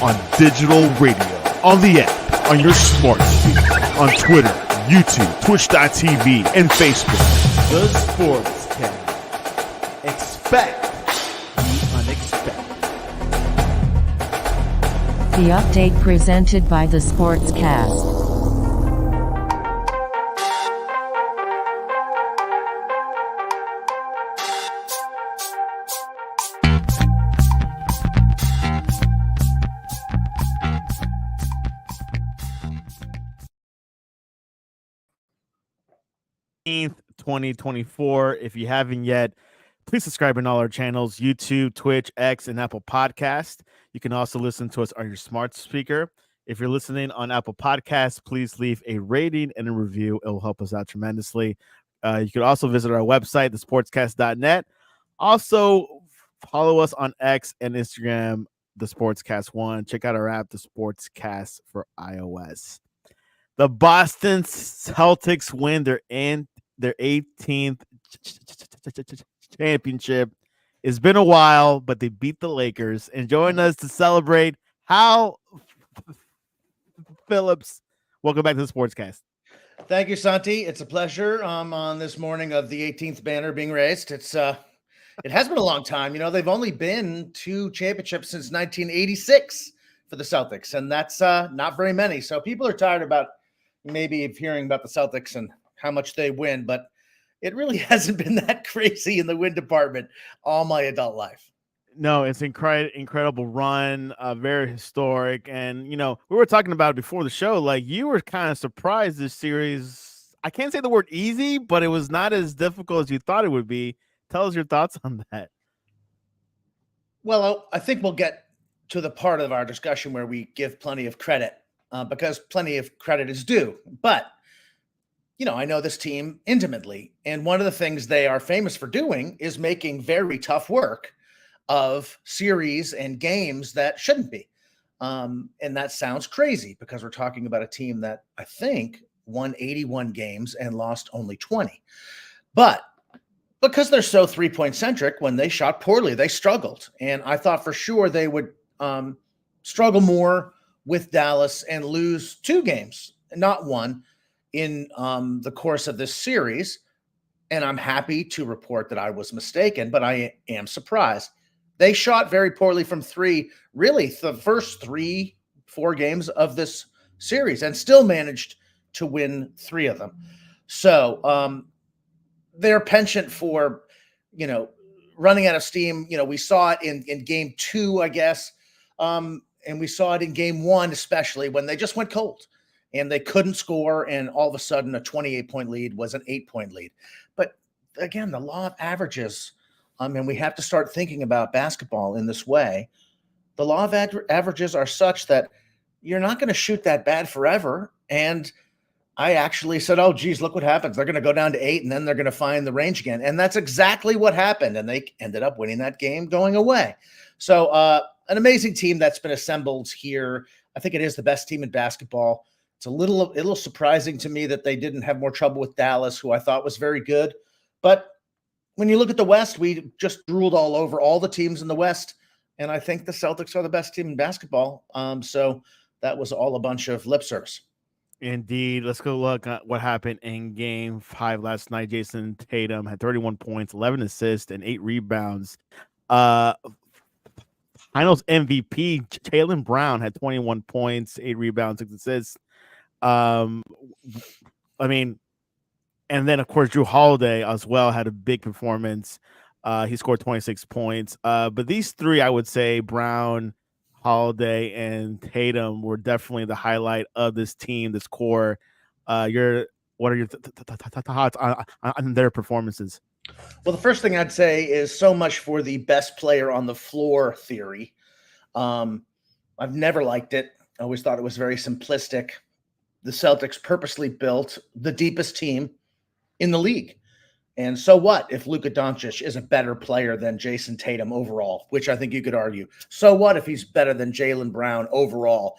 on digital radio, on the app, on your smart speaker, on Twitter, YouTube, Twitch.tv, and Facebook. The Sports Cast. Expect the unexpected. The update presented by the Sports Cast. th 2024. If you haven't yet, please subscribe on all our channels: YouTube, Twitch, X, and Apple Podcast. You can also listen to us on your smart speaker. If you're listening on Apple Podcasts, please leave a rating and a review. It will help us out tremendously. You can also visit our website, thesportscast.net. Also, follow us on X and Instagram, the Sportscast1. Check out our app, the Sportscast for iOS. The Boston Celtics win their 18th championship. It's been a while, but they beat the Lakers. And joining us to celebrate, Hal Phillips. Welcome back to the Sportscast. Thank you, Santi. It's a pleasure on this morning of the 18th banner being raised. It has been a long time. You know, they've only been 2 championships since 1986 for the Celtics, and that's not very many. So people are tired about maybe of hearing about the Celtics and how much they win, but it really hasn't been that crazy in the win department all my adult life. No, it's incredible run, very historic. And, you know, we were talking about it before the show, like you were kind of surprised this series. I can't say the word easy, but it was not as difficult as you thought it would be. Tell us your thoughts on that. Well, I think we'll get to the part of our discussion where we give plenty of credit because plenty of credit is due. But, you know, I know this team intimately, and one of the things they are famous for doing is making very tough work of series and games that shouldn't be. And that sounds crazy because we're talking about a team that I think won 81 games and lost only 20. But because they're so three-point centric, when they shot poorly, they struggled. And I thought for sure they would struggle more with Dallas and lose 2 games, not 1, in the course of this series. And I'm happy to report that I was mistaken, but I am surprised. They shot very poorly from 3, really the first 3-4 games of this series, and still managed to win 3 of them. So their penchant for, you know, running out of steam, you know, we saw it in game 2, I guess. And we saw it in game 1, especially when they just went cold and they couldn't score. And all of a sudden a 28-point lead was an 8-point lead. But again, the law of averages, and we have to start thinking about basketball in this way. The law of averages are such that you're not going to shoot that bad forever. And I actually said, oh, geez, look what happens. They're going to go down to 8 and then they're going to find the range again. And that's exactly what happened. And they ended up winning that game going away. So an amazing team that's been assembled here. I think it is the best team in basketball. It's a little surprising to me that they didn't have more trouble with Dallas, who I thought was very good. But when you look at the West, we just drooled all over all the teams in the West. And I think the Celtics are the best team in basketball. So that was all a bunch of lip service. Indeed. Let's go look at what happened in game 5 last night. Jason Tatum had 31 points, 11 assists, and 8 rebounds. Finals MVP Jaylen Brown had 21 points, 8 rebounds, 6 assists. I mean, and then of course Drew Holiday as well had a big performance. He scored 26 points. But these 3, I would say, Brown, Holiday, and Tatum, were definitely the highlight of this team, this core. What are your thoughts on their performances? Well, the first thing I'd say is so much for the best player on the floor theory. I've never liked it. I always thought it was very simplistic. The Celtics purposely built the deepest team in the league. And so what if Luka Doncic is a better player than Jason Tatum overall, which I think you could argue? So what if he's better than Jaylen Brown overall?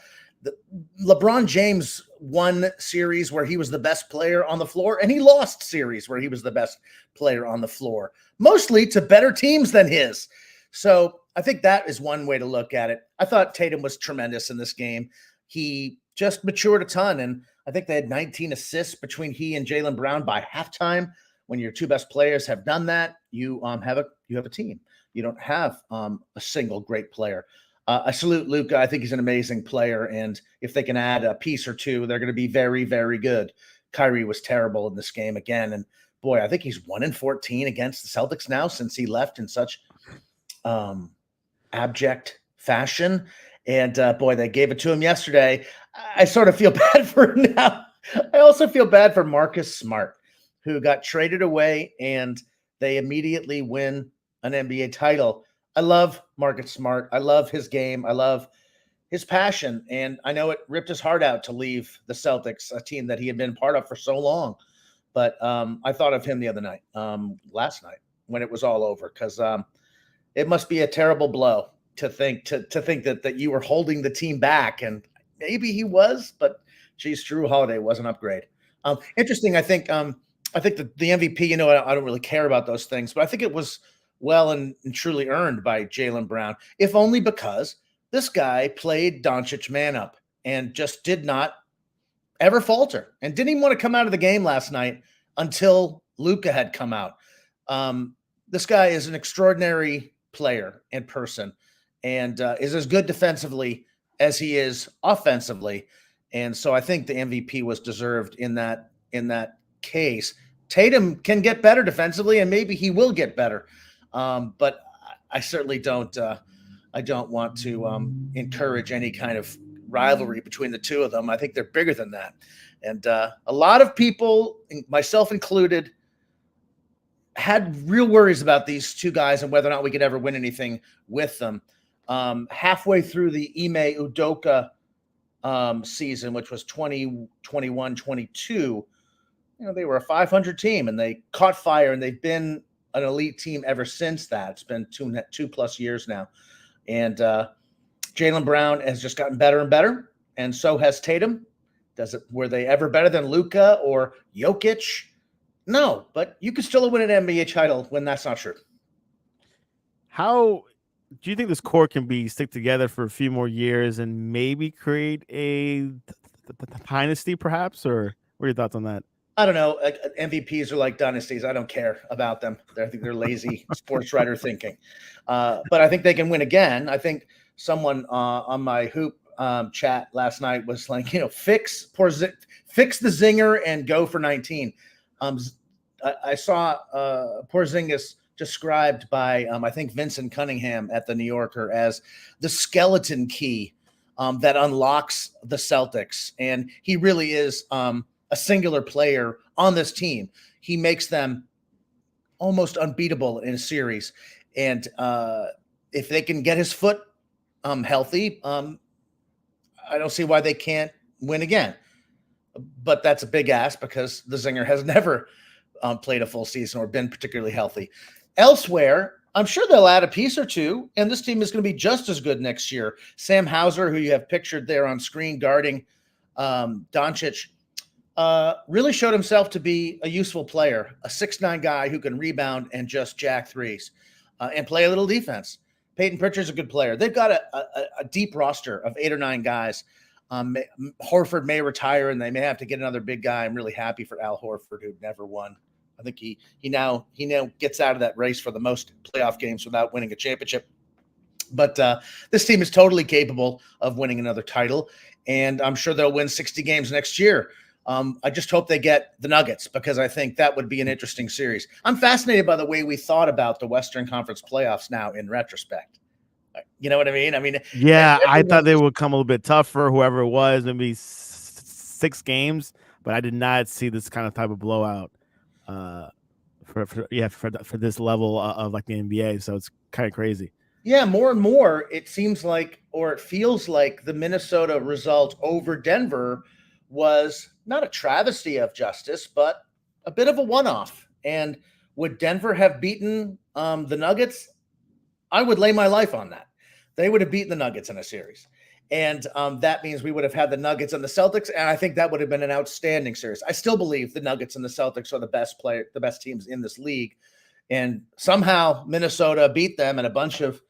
LeBron James won series where he was the best player on the floor, and he lost series where he was the best player on the floor, mostly to better teams than his. So I think that is one way to look at it. I thought Tatum was tremendous in this game. He just matured a ton, and I think they had 19 assists between he and Jaylen Brown by halftime. When your two best players have done that, you have a team. You don't have a single great player. I salute Luka. I think he's an amazing player, and if they can add a piece or two, they're going to be very, very good. Kyrie was terrible in this game again, and boy, I think he's 1-14 against the Celtics now since he left in such abject fashion. And boy, they gave it to him yesterday. I sort of feel bad for him now. I also feel bad for Marcus Smart, who got traded away, and they immediately win an NBA title. I love Marcus Smart. I love his game. I love his passion. And I know it ripped his heart out to leave the Celtics, a team that he had been part of for so long. But I thought of him the other night, last night, when it was all over, because it must be a terrible blow to think that you were holding the team back. And maybe he was, but geez, Drew Holiday was an upgrade. Interesting. I think the MVP, I don't really care about those things, but I think it was well and truly earned by Jaylen Brown, if only because this guy played Doncic man up and just did not ever falter and didn't even want to come out of the game last night until Luka had come out. This guy is an extraordinary player and person, and is as good defensively as he is offensively. And so I think the MVP was deserved in that case. Tatum can get better defensively, and maybe he will get better. But I certainly don't want to encourage any kind of rivalry between the two of them. I think they're bigger than that. And a lot of people, myself included, had real worries about these two guys and whether or not we could ever win anything with them. Halfway through the Ime Udoka season, which was 2021-22, they were a 500 team, and they caught fire, and they've been an elite team ever since that. It's been 2+ years now. And Jaylen Brown has just gotten better and better, and so has Tatum. Were they ever better than Luka or Jokic? No, but you could still win an NBA title when that's not true. How do you think this core can stick together for a few more years and maybe create a dynasty, perhaps? Or what are your thoughts on that? I don't know. MVPs are like dynasties. I don't care about them. I think they're lazy sports writer thinking. But I think they can win again. I think someone on my hoop chat last night was like, fix the zinger and go for 19. I saw Porzingis described by, I think, Vincent Cunningham at the New Yorker as the skeleton key that unlocks the Celtics. And he really is a singular player on this team. He makes them almost unbeatable in a series. And if they can get his foot healthy, I don't see why they can't win again. But that's a big ask because the Zinger has never played a full season or been particularly healthy. Elsewhere, I'm sure they'll add a piece or two, and this team is going to be just as good next year. Sam Hauser, who you have pictured there on screen guarding Doncic, really showed himself to be a useful player, a 6'9" guy who can rebound and just jack threes and play a little defense. Peyton Pritchard's a good player. They've got a deep roster of 8 or 9 guys. Horford may retire, and they may have to get another big guy. I'm really happy for Al Horford, who never won. I think he now gets out of that race for the most playoff games without winning a championship. But this team is totally capable of winning another title, and I'm sure they'll win 60 games next year. I just hope they get the Nuggets, because I think that would be an interesting series. I'm fascinated by the way we thought about the Western Conference playoffs now in retrospect. You know what I mean? Yeah, I thought they would come a little bit tougher, whoever it was, maybe 6 games, but I did not see this kind of type of blowout for this level of like the NBA. So it's kind of crazy. Yeah, more and more it seems like, or it feels like, the Minnesota result over Denver was not a travesty of justice, but a bit of a one-off. And would Denver have beaten the Nuggets? I would lay my life on that. They would have beaten the Nuggets in a series. And that means we would have had the Nuggets and the Celtics, and I think that would have been an outstanding series. I still believe the Nuggets and the Celtics are the best teams in this league. And somehow Minnesota beat them, and a bunch of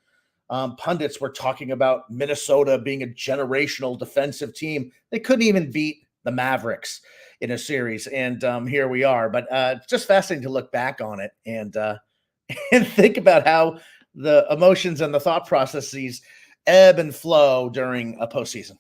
pundits were talking about Minnesota being a generational defensive team. They couldn't even beat the Mavericks in a series, and here we are. But it's just fascinating to look back on it and and think about how the emotions and the thought processes ebb and flow during a postseason.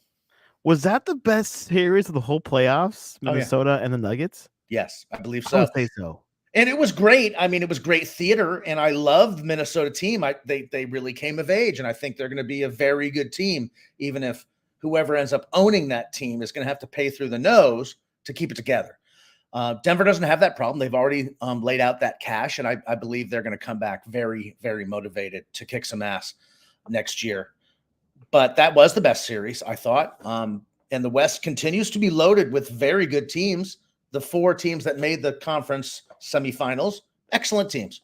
Was that the best series of the whole playoffs, Oh, yeah. Minnesota and the Nuggets? Yes, I believe I so. would say so. And it was great. I mean, it was great theater, and I love the Minnesota team. They really came of age, and I think they're going to be a very good team, even if whoever ends up owning that team is going to have to pay through the nose to keep it together. Denver doesn't have that problem. They've already laid out that cash, and I believe they're going to come back very, very motivated to kick some ass next year. But that was the best series, I thought. And the West continues to be loaded with very good teams. The 4 teams that made the conference semifinals, excellent teams.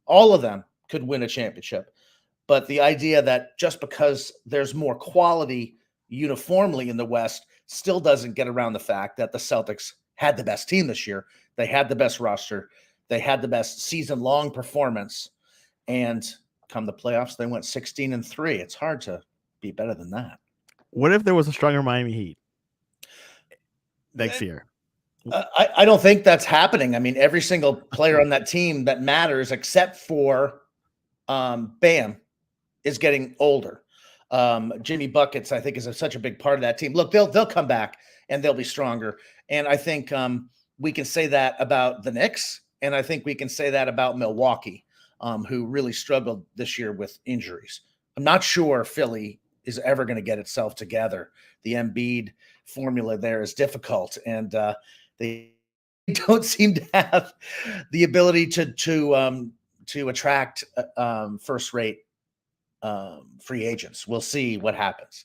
All of them could win a championship. But the idea that just because there's more quality uniformly in the West still doesn't get around the fact that the Celtics had the best team this year. They had the best roster. They had the best season-long performance. And come the playoffs, they went 16-3. It's hard to be better than that. What if there was a stronger Miami Heat next year? I don't think that's happening. I mean, every single player on that team that matters, except for Bam, is getting older. Jimmy Buckets, I think, is such a big part of that team. Look, they'll come back and they'll be stronger. And I think we can say that about the Knicks, and I think we can say that about Milwaukee, who really struggled this year with injuries. I'm not sure Philly is ever going to get itself together. The Embiid formula there is difficult, and they don't seem to have the ability to attract first-rate free agents. We'll see what happens.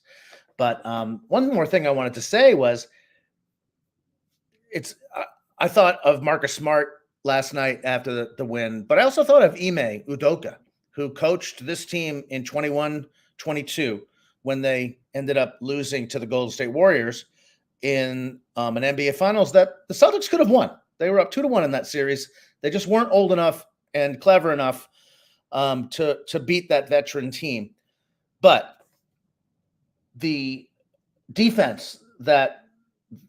But one more thing I wanted to say was, I thought of Marcus Smart last night after the win, but I also thought of Ime Udoka, who coached this team in 21-22 when they ended up losing to the Golden State Warriors in an NBA Finals that the Celtics could have won. They were up 2-1 in that series. They just weren't old enough and clever enough to beat that veteran team. But the defense that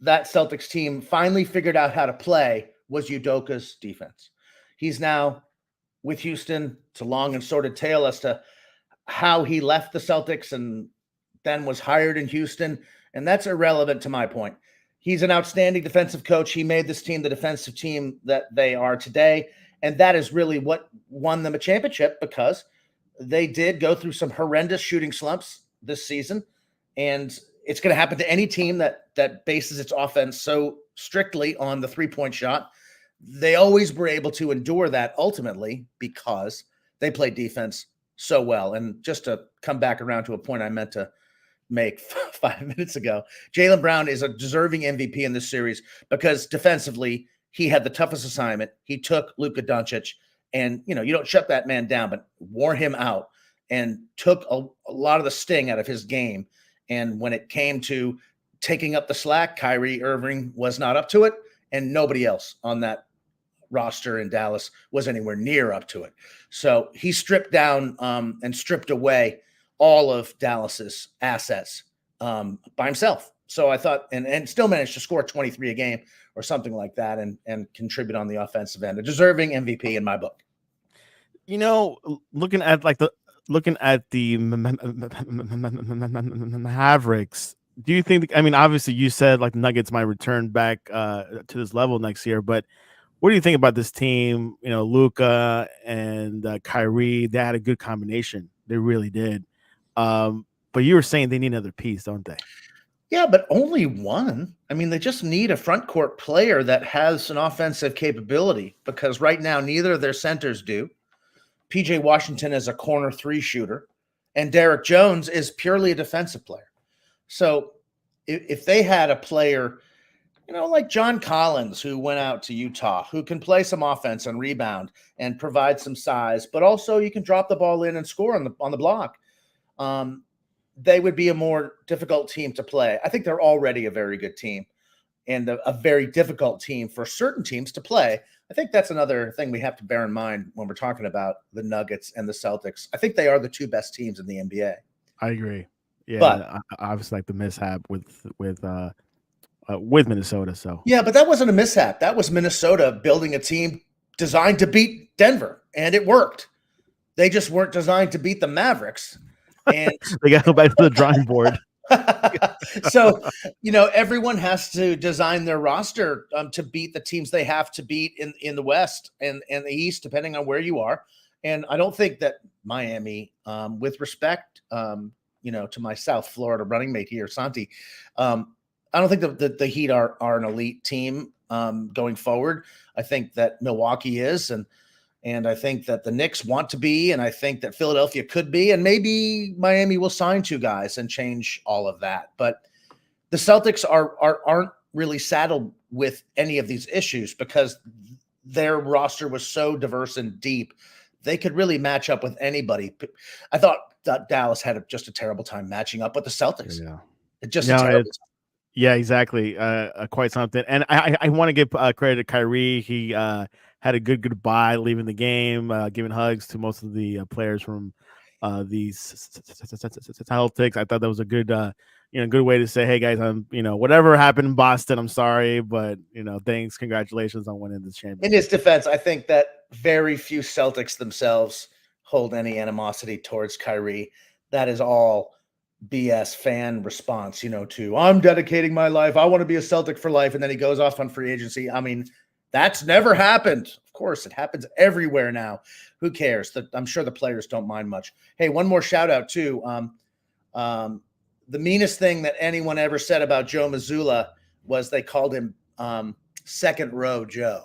Celtics team finally figured out how to play was Udoka's defense. He's now with Houston. It's a long and sordid tale as to how he left the Celtics and then was hired in Houston, and that's irrelevant to my point. He's an outstanding defensive coach. He made this team the defensive team that they are today, and that is really what won them a championship, because they did go through some horrendous shooting slumps this season, and it's going to happen to any team that bases its offense so strictly on the three-point shot. They always were able to endure that ultimately because they played defense so well. And just to come back around to a point I meant to make 5 minutes ago, Jaylen Brown is a deserving MVP in this series because defensively he had the toughest assignment. He took Luka Doncic, and you don't shut that man down, but wore him out and took a lot of the sting out of his game. And when it came to taking up the slack, Kyrie Irving was not up to it, and nobody else on that roster in Dallas was anywhere near up to it. So he stripped down and stripped away all of Dallas's assets by himself. So I thought, and still managed to score 23 a game or something like that, and contribute on the offensive end. A deserving MVP in my book. Looking at the Mavericks, do you think? I mean, obviously, you said like the Nuggets might return back to this level next year, but what do you think about this team? Luka and Kyrie, they had a good combination. They really did. But you were saying they need another piece, don't they? Yeah, but only one. I mean, they just need a front court player that has an offensive capability, because right now neither of their centers do. PJ Washington is a corner 3 shooter, and Derek Jones is purely a defensive player. So if they had a player, like John Collins, who went out to Utah, who can play some offense and rebound and provide some size, but also you can drop the ball in and score on the block, they would be a more difficult team to play. I think they're already a very good team and a very difficult team for certain teams to play. I think that's another thing we have to bear in mind when we're talking about the Nuggets and the Celtics. I think they are the two best teams in the NBA. I agree. Yeah, But obviously like the mishap with Minnesota. So yeah, but that wasn't a mishap. That was Minnesota building a team designed to beat Denver, and it worked. They just weren't designed to beat the Mavericks. And they got to go back to the drawing board. so, everyone has to design their roster to beat the teams they have to beat in the West and the East, depending on where you are. And I don't think that Miami, with respect, to my South Florida running mate here, Santi, I don't think the Heat are an elite team going forward. I think that Milwaukee is, and I think that the Knicks want to be, and I think that Philadelphia could be, and maybe Miami will sign two guys and change all of that. But the Celtics aren't really saddled with any of these issues because their roster was so diverse and deep. They could really match up with anybody. I thought that Dallas had just a terrible time matching up with the Celtics. Yeah. Yeah, exactly. Quite something. And I want to give credit to Kyrie. He had a good goodbye leaving the game, giving hugs to most of the players from these Celtics. I thought that was a good, good way to say, hey guys, I'm, whatever happened in Boston, I'm sorry, but thanks, congratulations on winning this championship. In his defense, I think that very few Celtics themselves hold any animosity towards Kyrie. That is all BS fan response, to I'm dedicating my life. I want to be a Celtic for life. And then he goes off on free agency. I mean, that's never happened. Of course, it happens everywhere now. Who cares? I'm sure the players don't mind much. Hey, one more shout out too. The meanest thing that anyone ever said about Joe Mazzulla was they called him second row Joe.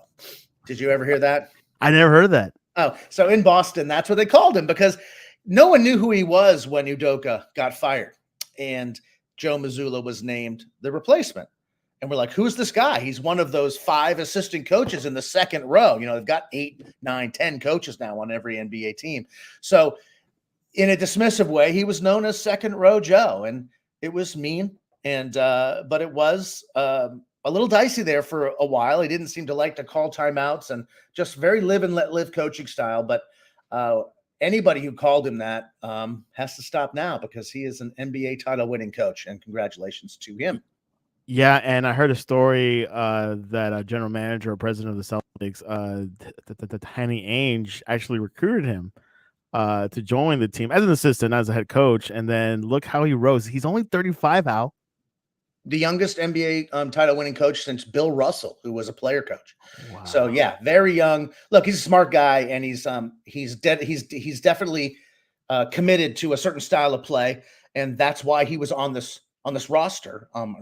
Did you ever hear that? I never heard that. Oh, so in Boston, that's what they called him because no one knew who he was when Udoka got fired, and Joe Mazzulla was named the replacement. And we're like, who's this guy? He's one of those 5 assistant coaches in the second row. They've got 8, 9, 10 coaches now on every NBA team. So in a dismissive way, he was known as second row Joe, and it was mean. And but it was a little dicey there for a while. He didn't seem to like to call timeouts and just very live and let live coaching style. But anybody who called him that has to stop now because he is an NBA title winning coach, and congratulations to him. Yeah, and I heard a story that a general manager or president of the Celtics, Danny Ainge, actually recruited him to join the team as an assistant, as a head coach. And then look how he rose. He's only 35, Al. The youngest NBA title winning coach since Bill Russell, who was a player coach. Wow. So yeah, very young. Look, he's a smart guy, and he's definitely committed to a certain style of play, and that's why he was on this roster, on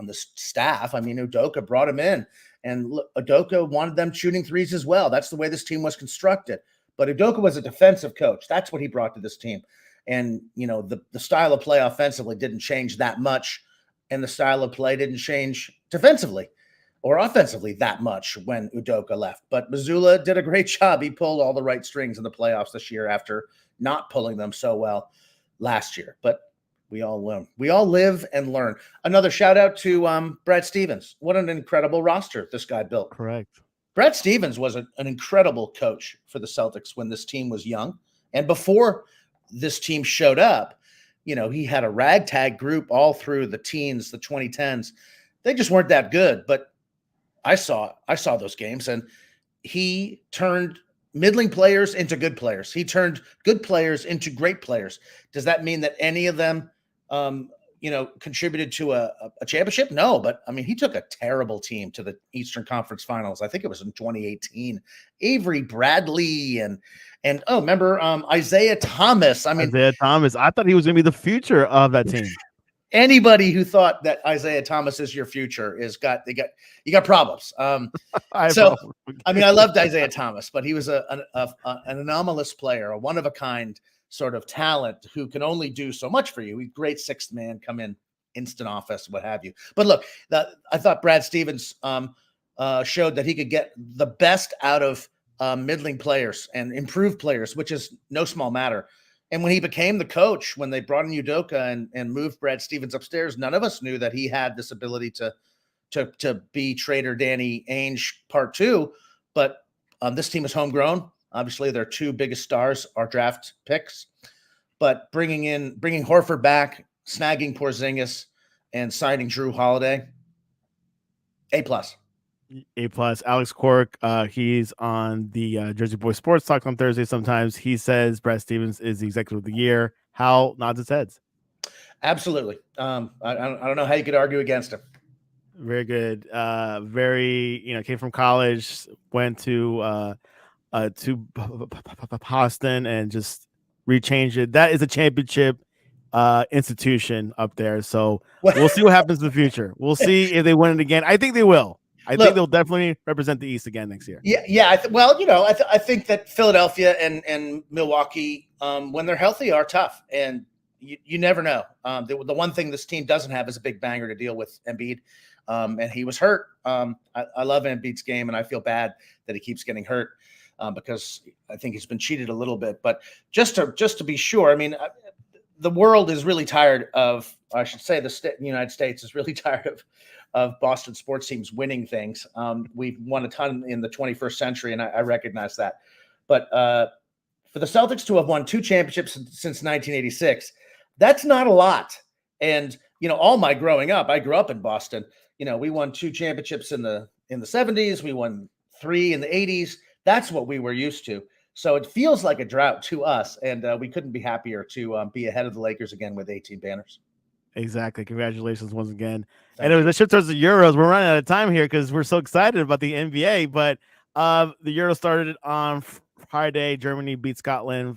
this staff. I mean, Udoka brought him in, and look, Udoka wanted them shooting threes as well. That's the way this team was constructed. But Udoka was a defensive coach. That's what he brought to this team, and the style of play offensively didn't change that much. And the style of play didn't change defensively or offensively that much when Udoka left. But Mazzulla did a great job. He pulled all the right strings in the playoffs this year after not pulling them so well last year. But we all learn. We all live and learn. Another shout out to Brad Stevens. What an incredible roster this guy built. Correct. Brad Stevens was an incredible coach for the Celtics when this team was young. And before this team showed up, he had a ragtag group all through the teens, the 2010s. They just weren't that good. But I saw those games, and he turned middling players into good players. He turned good players into great players. Does that mean that any of them, contributed to a championship? No, but I mean, he took a terrible team to the Eastern Conference Finals. I think it was in 2018. Avery Bradley and remember Isaiah Thomas. I mean, Isaiah Thomas. I thought he was going to be the future of that team. Anybody who thought that Isaiah Thomas is your future you got problems. I mean, I loved Isaiah Thomas, but he was an anomalous player, a one of a kind sort of talent who can only do so much for you. He's great sixth man, come in, instant offense, what have you. But look, I thought Brad Stevens showed that he could get the best out of middling players and improved players, which is no small matter. And when he became the coach, when they brought in Udoka and moved Brad Stevens upstairs, none of us knew that he had this ability to be Trader Danny Ainge part 2. but this team is homegrown. Obviously, their two biggest stars are draft picks, but bringing Horford back, snagging Porzingis, and signing Drew Holiday, A+. A+. Alex Cork, he's on the Jersey Boys Sports Talk on Thursday. Sometimes he says Brad Stevens is the executive of the year. Hal nods his heads. Absolutely. I don't know how you could argue against him. Very good. Very, came from college, went to Boston and just rechanged it. That is a championship institution up there. So we'll see what happens in the future. We'll see if they win it again. I think they will. I think they'll definitely represent the East again next year. Yeah. I think that Philadelphia and Milwaukee, when they're healthy, are tough, and you never know. The one thing this team doesn't have is a big banger to deal with Embiid, and he was hurt. I love Embiid's game, and I feel bad that he keeps getting hurt because I think he's been cheated a little bit. But just to be sure, I mean, the world is really tired of. I should say the United States is really tired of Boston sports teams winning things. We've won a ton in the 21st century, and I recognize that. But for the Celtics to have won 2 championships since 1986, that's not a lot. And, all my growing up, I grew up in Boston. We won 2 championships in the 70s. We won 3 in the 80s. That's what we were used to. So it feels like a drought to us, and we couldn't be happier to be ahead of the Lakers again with 18 banners. Exactly. Congratulations once again. And it was a shift towards the Euros. We're running out of time here because we're so excited about the NBA. But the Euro started on Friday. Germany beat Scotland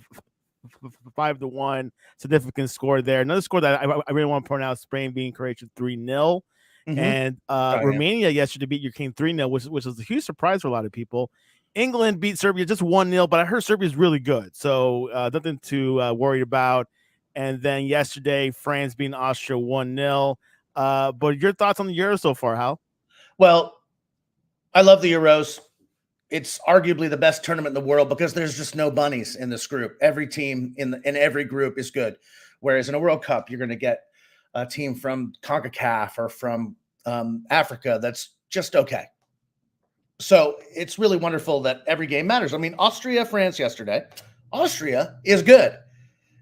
5-1. Significant score there. Another score that I really want to point out: Spain beating Croatia 3-0. And Romania yesterday beat Ukraine 3-0, which was a huge surprise for a lot of people. England beat Serbia just 1-0, but I heard Serbia is really good, so nothing to worry about. And then yesterday, France beating Austria 1-0. But your thoughts on the Euros so far, Hal? Well, I love the Euros. It's arguably the best tournament in the world because there's just no bunnies in this group. Every team in every group is good. Whereas in a World Cup, you're going to get a team from CONCACAF or from Africa that's just okay. So it's really wonderful that every game matters. I mean, Austria, France yesterday. Austria is good.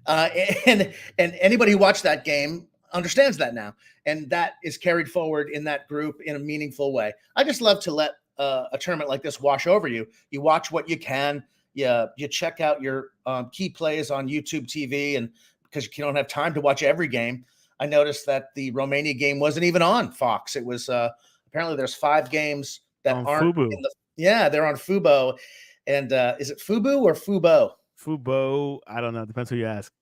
And anybody who watched that game understands that now. And that is carried forward in that group in a meaningful way. I just love to let a tournament like this wash over you. You watch what you can. You check out your key plays on YouTube TV, and because you don't have time to watch every game. I noticed that the Romania game wasn't even on Fox. It was apparently there's 5 games that aren't Fubo. They're on Fubo. And is it Fubo or Fubo? Fubo, I don't know. Depends who you ask.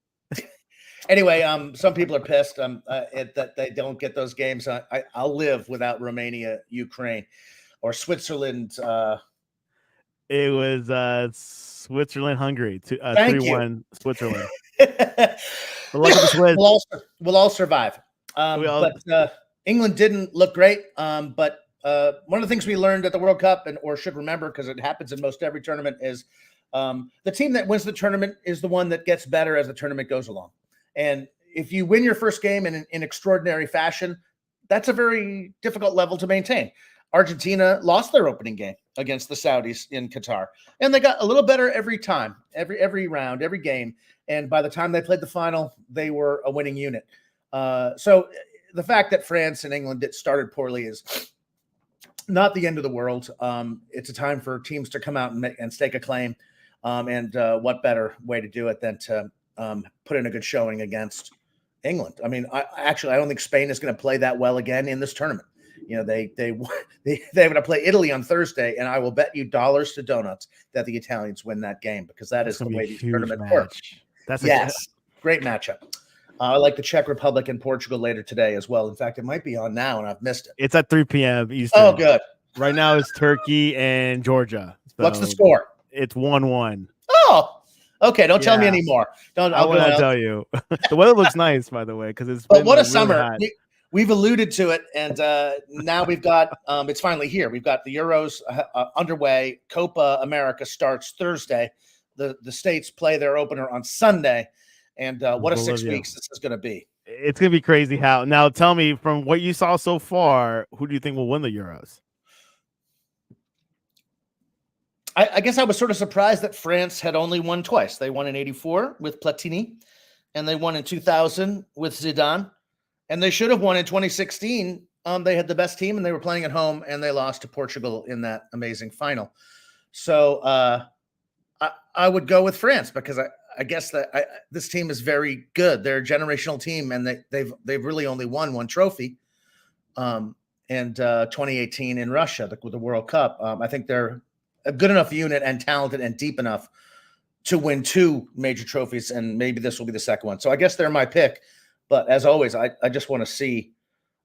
Anyway, some people are pissed that they don't get those games. I'll live without Romania, Ukraine, or Switzerland. It was Switzerland, Hungary, 3-1 Switzerland. We'll all survive. But England didn't look great. But one of the things we learned at the World Cup, or should remember, because it happens in most every tournament, is the team that wins the tournament is the one that gets better as the tournament goes along. And if you win your first game in extraordinary fashion, that's a very difficult level to maintain. Argentina lost their opening game against the Saudis in Qatar, and they got a little better every time, every round, every game. And by the time they played the final, they were a winning unit. So the fact that France and England started poorly is not the end of the world. It's a time for teams to come out and stake a claim. And what better way to do it than to put in a good showing against England? I mean, I don't think Spain is going to play that well again in this tournament. They're going to play Italy on Thursday, and I will bet you dollars to donuts that the Italians win that game, because that is the way these tournaments work. Great matchup. I like the Czech Republic and Portugal later today as well. In fact, it might be on now, and I've missed it. It's at 3 p.m. Eastern. Oh, good. Right now it's Turkey and Georgia. So what's the score? It's 1-1. Oh, okay. Don't tell me anymore. I will tell you. The weather looks nice, by the way, because it's. But what a summer! We've alluded to it, and now we've got. It's finally here. We've got the Euros underway. Copa America starts Thursday. The states play their opener on Sunday, and what a 6 weeks this is going to be. It's going to be crazy. How now? Tell me, from what you saw so far, who do you think will win the Euros? I guess I was sort of surprised that France had only won twice. They won in '84 with Platini, and they won in 2000 with Zidane, and they should have won in 2016. They had the best team, and they were playing at home, and they lost to Portugal in that amazing final. So I would go with France because I guess that this team is very good. They're a generational team, and they've really only won one trophy. And 2018 in Russia, the World Cup. I think they're a good enough unit and talented and deep enough to win two major trophies, and maybe this will be the second one. So I guess they're my pick. But as always, I just want to see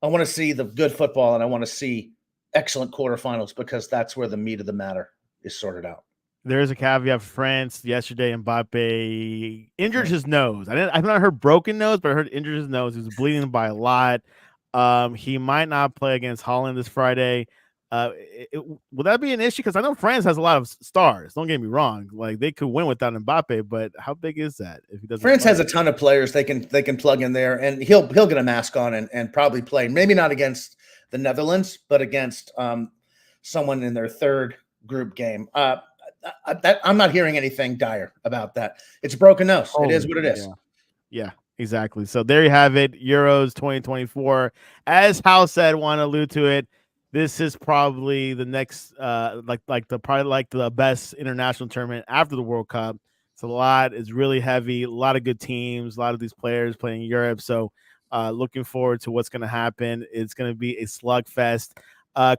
the good football, and I want to see excellent quarterfinals because that's where the meat of the matter is sorted out. There's a caveat. France yesterday, Mbappe injured his nose. I've not heard broken nose, but I heard injured his nose. He was bleeding by a lot. He might not play against Holland this Friday. Will that be an issue? Because I know France has a lot of stars. Don't get me wrong; like they could win without Mbappe, but how big is that if he doesn't? France has a ton of players they can plug in there, and he'll get a mask on and probably play. Maybe not against the Netherlands, but against someone in their third group game. I'm not hearing anything dire about that. It's a broken nose. It is what it is. Yeah. Exactly. So there you have it. Euros 2024. As Hal said, want to allude to it. This is probably the next, the best international tournament after the World Cup. It's a lot. It's really heavy. A lot of good teams. A lot of these players playing in Europe. So looking forward to what's going to happen. It's going to be a slugfest.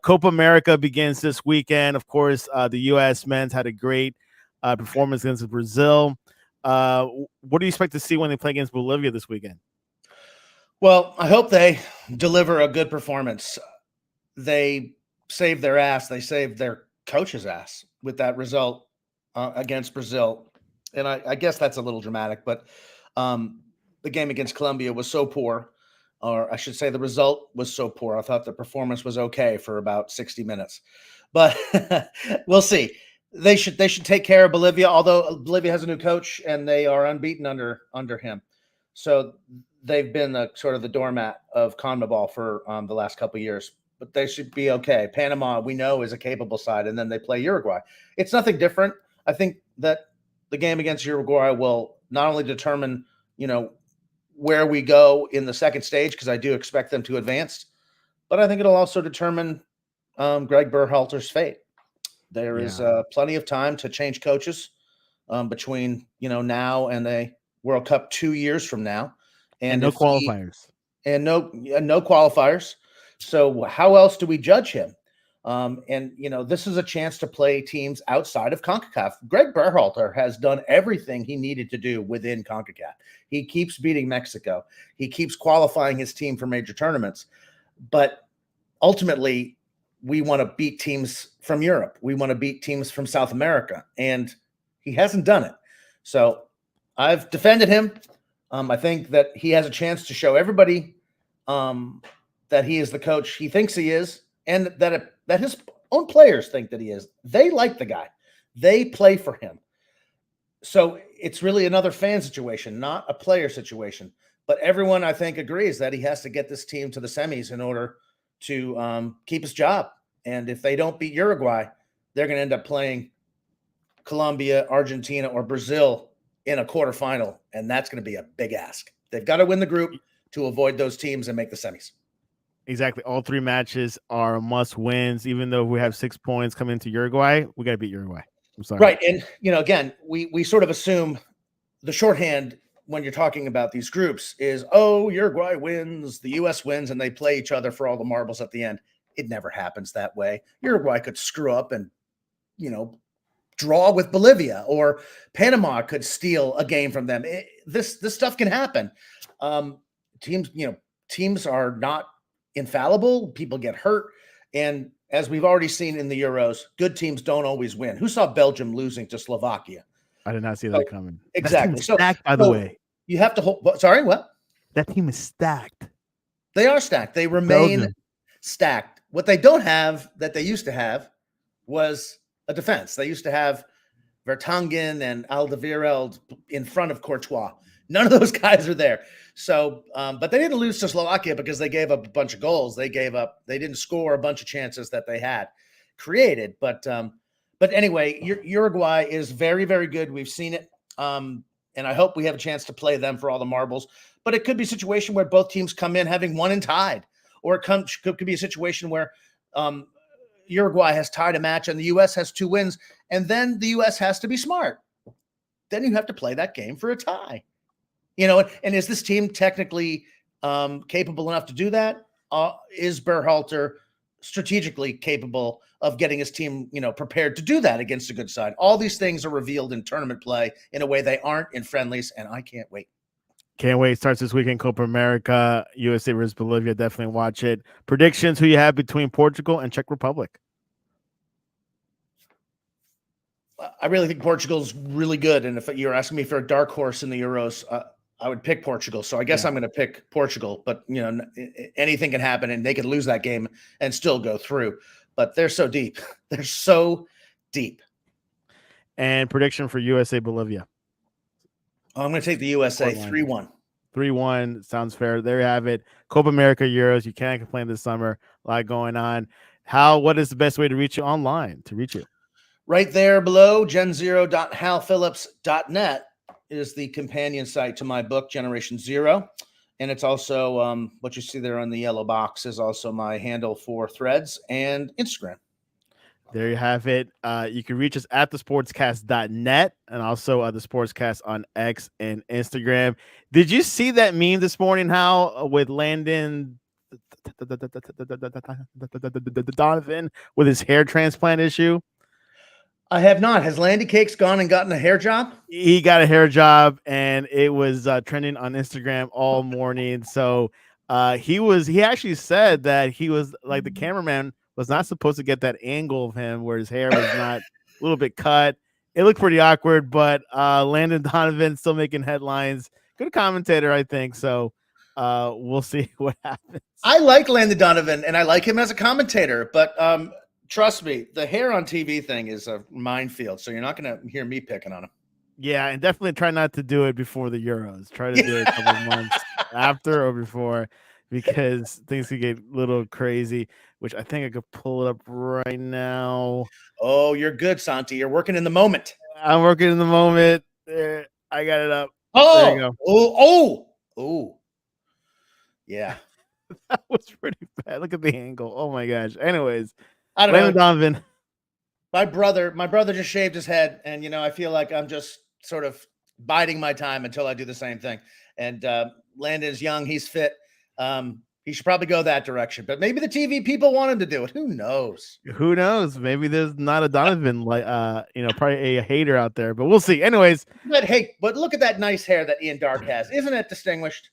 Copa America begins this weekend. Of course, the U.S. men's had a great performance against Brazil. What do you expect to see when they play against Bolivia this weekend? Well, I hope they deliver a good performance. They saved their ass. They saved their coach's ass with that result against Brazil. And I guess that's a little dramatic, but the game against Colombia was so poor, or I should say the result was so poor. I thought the performance was okay for about 60 minutes, but we'll see. They should take care of Bolivia, although Bolivia has a new coach and they are unbeaten under him. So they've been the sort of the doormat of CONMEBOL for the last couple of years, but they should be okay. Panama, we know, is a capable side, and then they play Uruguay. It's nothing different. I think that the game against Uruguay will not only determine, where we go in the second stage, because I do expect them to advance, but I think it'll also determine Greg Berhalter's fate. There is plenty of time to change coaches between now and the World Cup 2 years from now, and no qualifiers. No qualifiers. So how else do we judge him? This is a chance to play teams outside of CONCACAF. Greg Berhalter has done everything he needed to do within CONCACAF. He keeps beating Mexico. He keeps qualifying his team for major tournaments. But ultimately, we want to beat teams from Europe. We want to beat teams from South America. And he hasn't done it. So I've defended him. I think that he has a chance to show everybody that he is the coach he thinks he is, and that his own players think that he is. They like the guy. They play for him. So it's really another fan situation, not a player situation. But everyone, I think, agrees that he has to get this team to the semis in order to keep his job. And if they don't beat Uruguay, they're going to end up playing Colombia, Argentina, or Brazil in a quarterfinal. And that's going to be a big ask. They've got to win the group to avoid those teams and make the semis. Exactly. All three matches are must wins. Even though we have 6 points coming into Uruguay, we got to beat Uruguay. I'm sorry. Right. And, again, we sort of assume the shorthand when you're talking about these groups is, Uruguay wins, the U.S. wins, and they play each other for all the marbles at the end. It never happens that way. Uruguay could screw up and, draw with Bolivia, or Panama could steal a game from them. This stuff can happen. Teams are not infallible. People get hurt. And as we've already seen in the Euros, good teams don't always win. Who saw Belgium losing to Slovakia? I did not see that coming. Exactly. Stacked, by the way. You have to hold. Sorry, what? That team is stacked. They are stacked. They remain stacked. What they don't have that they used to have was a defense. They used to have Vertonghen and Alderweireld in front of Courtois. None of those guys are there. So, but they didn't lose to Slovakia because they gave up a bunch of goals. They didn't score a bunch of chances that they had created. But But anyway, Uruguay is very, very good. We've seen it. And I hope we have a chance to play them for all the marbles. But it could be a situation where both teams come in having won and tied. Or it could be a situation where Uruguay has tied a match and the U.S. has 2 wins. And then the U.S. has to be smart. Then you have to play that game for a tie. And is this team technically capable enough to do that? Is Berhalter strategically capable of getting his team, prepared to do that against a good side? All these things are revealed in tournament play in a way they aren't in friendlies, and I can't wait. Can't wait. Starts this weekend, Copa America, USA versus Bolivia. Definitely watch it. Predictions, who you have between Portugal and Czech Republic? I really think Portugal's really good, and if you're asking me for a dark horse in the Euros, I would pick Portugal. So I guess I'm going to pick Portugal, but anything can happen and they could lose that game and still go through, but they're so deep. They're so deep. And prediction for USA Bolivia. I'm going to take the USA 3-1. 3-1 sounds fair. There you have it. Copa America Euros. You can't complain this summer. A lot going on. What is the best way to reach you online, Right there below, gen0.halphillips.net is the companion site to my book, Generation Zero. And it's also what you see there on the yellow box is also my handle for Threads and Instagram. There you have it. You can reach us at thesportscast.net and also the Sportscast on X and Instagram. Did you see that meme this morning, Hal, with Landon Donovan with his hair transplant issue? I have not. Has Landy Cakes gone and gotten a hair job? He got a hair job, and it was trending on Instagram all morning. So he actually said that he was like the cameraman was not supposed to get that angle of him where his hair was not a little bit cut. It looked pretty awkward, but Landon Donovan still making headlines. Good commentator, I think. So we'll see what happens. I like Landon Donovan, and I like him as a commentator, but trust me, the hair on TV thing is a minefield, so you're not going to hear me picking on him. Yeah, and definitely try not to do it before the Euros. Try to do it a couple of months after or before, because things could get a little crazy, which I think I could pull it up right now. Oh, you're good, Santi. You're working in the moment. I'm working in the moment. I got it up. Oh, there you go. Oh. Yeah. That was pretty bad. Look at the angle. Oh, my gosh. Anyways. I don't know. Donovan. My brother just shaved his head, and I feel like I'm just sort of biding my time until I do the same thing. And Landon's young, he's fit. He should probably go that direction, but maybe the TV people want him to do it. Who knows? Who knows? Maybe there's not a Donovan probably a hater out there, but we'll see. Anyways, but look at that nice hair that Ian Dark has. Isn't it distinguished?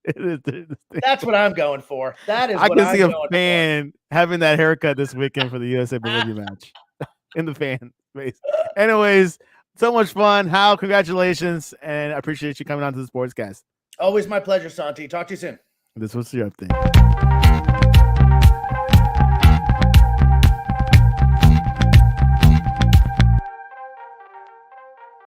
That's what I'm going for. That is. I can see a fan having that haircut this weekend for the USA Bolivia match in the fan space. Anyways, so much fun. Hal, congratulations, and I appreciate you coming on to the Sportscast. Always my pleasure, Santi. Talk to you soon. This was your update.